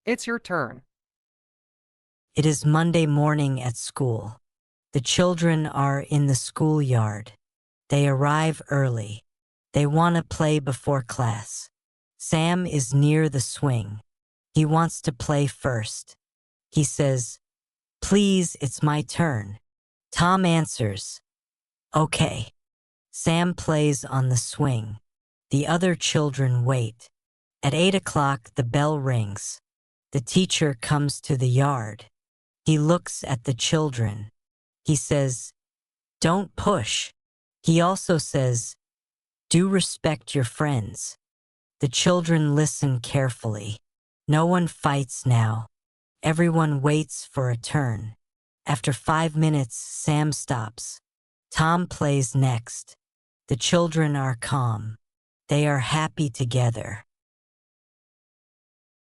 It's your turn. It is Monday morning at school. The children are in the schoolyard. They arrive early. They want to play before class. Sam is near the swing. He wants to play first. He says, "Please, it's my turn." Tom answers, "Okay." Sam plays on the swing. The other children wait. At 8 o'clock, the bell rings. The teacher comes to the yard. He looks at the children. He says, "Don't push." He also says, "Do respect your friends." The children listen carefully. No one fights now. Everyone waits for a turn. After 5 minutes, Sam stops. Tom plays next. The children are calm. They are happy together.